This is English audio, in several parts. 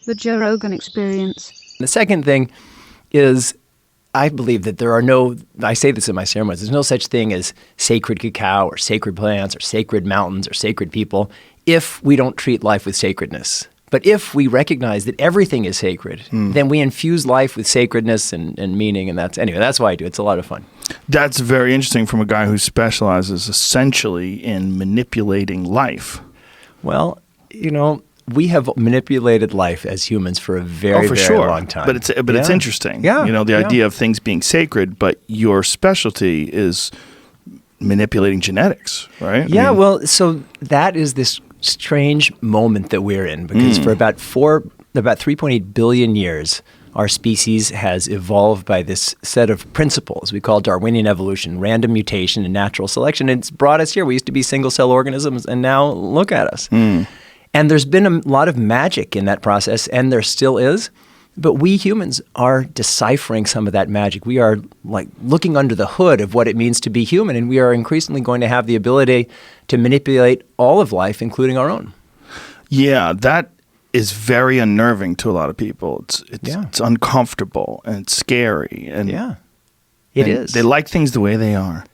The Joe Rogan Experience. The second thing is, I believe that there are I say this in my ceremonies, there's no such thing as sacred cacao or sacred plants or sacred mountains or sacred people if we don't treat life with sacredness. But if we recognize that everything is sacred, then we infuse life with sacredness and meaning, and that's why I do it. It's a lot of fun. That's very interesting from a guy who specializes essentially in manipulating life. Well, we have manipulated life as humans for a very long time. But it's interesting. Yeah. The idea of things being sacred, but your specialty is manipulating genetics, right? Yeah, so that is this strange moment that we're in, because for about 3.8 billion years, our species has evolved by this set of principles we call Darwinian evolution, random mutation and natural selection. And it's brought us here. We used to be single-cell organisms, and now look at us. And there's been a lot of magic in that process, and there still is. But we humans are deciphering some of that magic. We are like looking under the hood of what it means to be human, and we are increasingly going to have the ability to manipulate all of life, including our own. Yeah, that is very unnerving to a lot of people. It's uncomfortable and it's scary. And it is. They like things the way they are.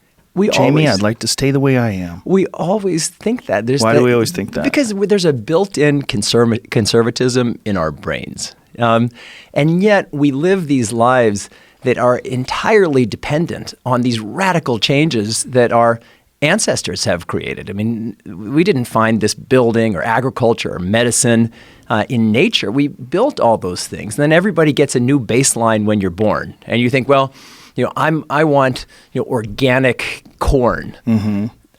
Jamie, I'd like to stay the way I am. We always think that. Why do we always think that? Because there's a built-in conservatism in our brains. And yet we live these lives that are entirely dependent on these radical changes that our ancestors have created. I mean, we didn't find this building or agriculture or medicine in nature. We built all those things. And then everybody gets a new baseline when you're born. And you think, well, I want organic corn.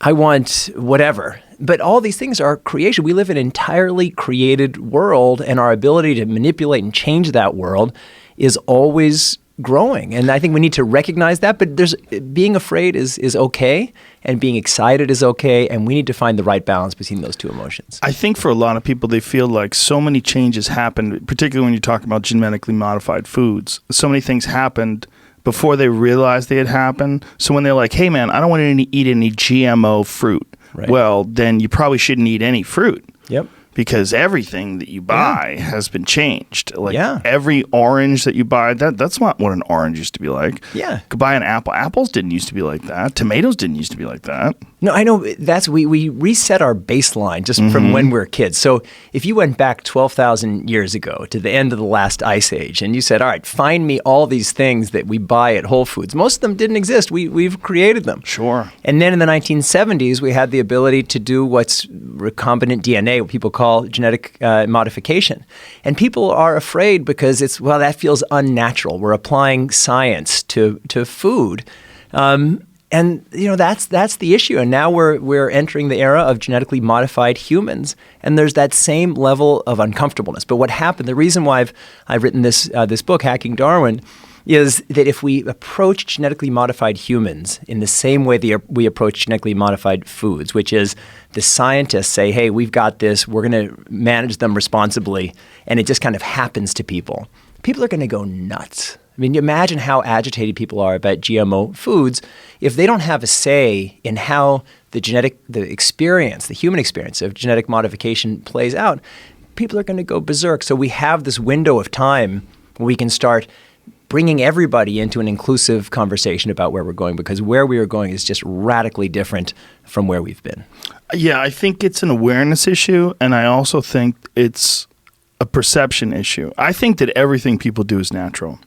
I want whatever. But all these things are creation. We live in an entirely created world, and our ability to manipulate and change that world is always growing. And I think we need to recognize that. But being afraid is okay, and being excited is okay, and we need to find the right balance between those two emotions. I think for a lot of people, they feel like so many changes happened, particularly when you talk about genetically modified foods. So many things happened before they realized they had happened. So when they're like, hey man, I don't want to eat any GMO fruit. Right. Well, then you probably shouldn't eat any fruit. Yep. Because everything that you buy has been changed. Like every orange that you buy, that's not what an orange used to be like. Yeah. You could buy an apple. Apples didn't used to be like that. Tomatoes didn't used to be like that. No, I know. We reset our baseline just from when we were kids. So if you went back 12,000 years ago to the end of the last ice age and you said, all right, find me all these things that we buy at Whole Foods. Most of them didn't exist. We've created them. Sure. And then in the 1970s, we had the ability to do what's recombinant DNA, what people call genetic modification. And people are afraid because that feels unnatural. We're applying science to food. And that's the issue. And now we're entering the era of genetically modified humans, and there's that same level of uncomfortableness. But what happened? The reason why I've written this book, Hacking Darwin, is that if we approach genetically modified humans in the same way we approach genetically modified foods, which is the scientists say, hey, we've got this, we're going to manage them responsibly, and it just kind of happens to people, people are going to go nuts. I mean, you imagine how agitated people are about GMO foods if they don't have a say in how the human experience of genetic modification plays out. People are going to go berserk. So we have this window of time where we can start bringing everybody into an inclusive conversation about where we're going, because where we are going is just radically different from where we've been. Yeah, I think it's an awareness issue, and I also think it's a perception issue. I think that everything people do is natural.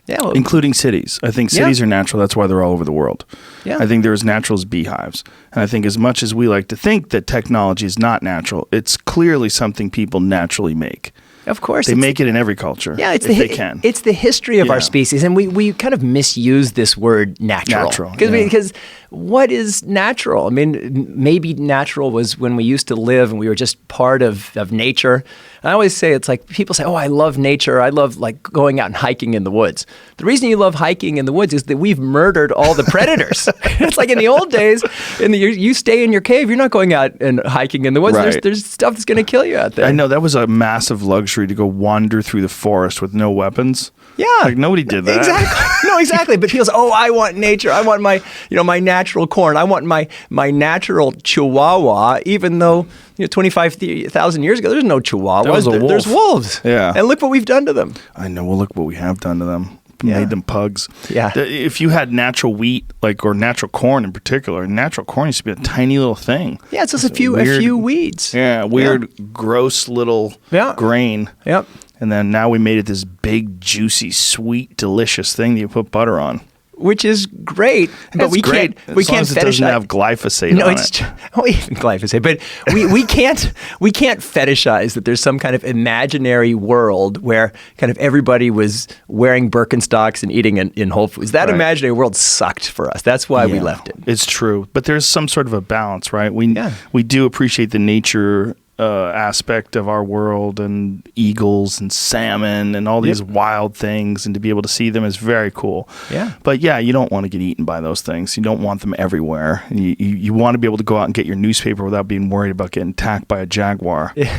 Yeah, well, including cities. I think cities are natural. That's why they're all over the world. Yeah. I think they're as natural as beehives. And I think as much as we like to think that technology is not natural, it's clearly something people naturally make. Of course. They make it in every culture if they can. It's the history of our species. And we kind of misuse this word natural. Because what is natural? I mean, maybe natural was when we used to live and we were just part of nature. I always say, it's like people say, oh, I love nature. I love like going out and hiking in the woods. The reason you love hiking in the woods is that we've murdered all the predators. It's like in the old days, you stay in your cave. You're not going out and hiking in the woods. Right. There's stuff that's going to kill you out there. I know that was a massive luxury to go wander through the forest with no weapons. Yeah. Like nobody did that. Exactly. No, exactly. But people say, "Oh, I want nature. I want my, my natural corn. I want my natural Chihuahua." Even though 25,000 years ago, there's no Chihuahuas. There was a wolf. There's wolves. Yeah. And look what we've done to them. I know. Well, look what we have done to them. Yeah. Made them pugs. Yeah. If you had natural wheat, or natural corn in particular, natural corn used to be a tiny little thing. Yeah, it's just a few weeds. Yeah, weird, gross little grain. Yep. And then now we made it this big, juicy, sweet, delicious thing that you put butter on. Which is great, but It's we great, can't. We as long can't as it doesn't have glyphosate No, on it's it. even glyphosate. But we can't fetishize that there's some kind of imaginary world where kind of everybody was wearing Birkenstocks and eating in Whole Foods. That imaginary world sucked for us. That's why we left it. It's true, but there's some sort of a balance, right? We do appreciate the nature aspect of our world, and eagles and salmon and all these wild things, and to be able to see them is very cool. Yeah. But you don't want to get eaten by those things. You don't want them everywhere. And you want to be able to go out and get your newspaper without being worried about getting attacked by a jaguar. Yeah.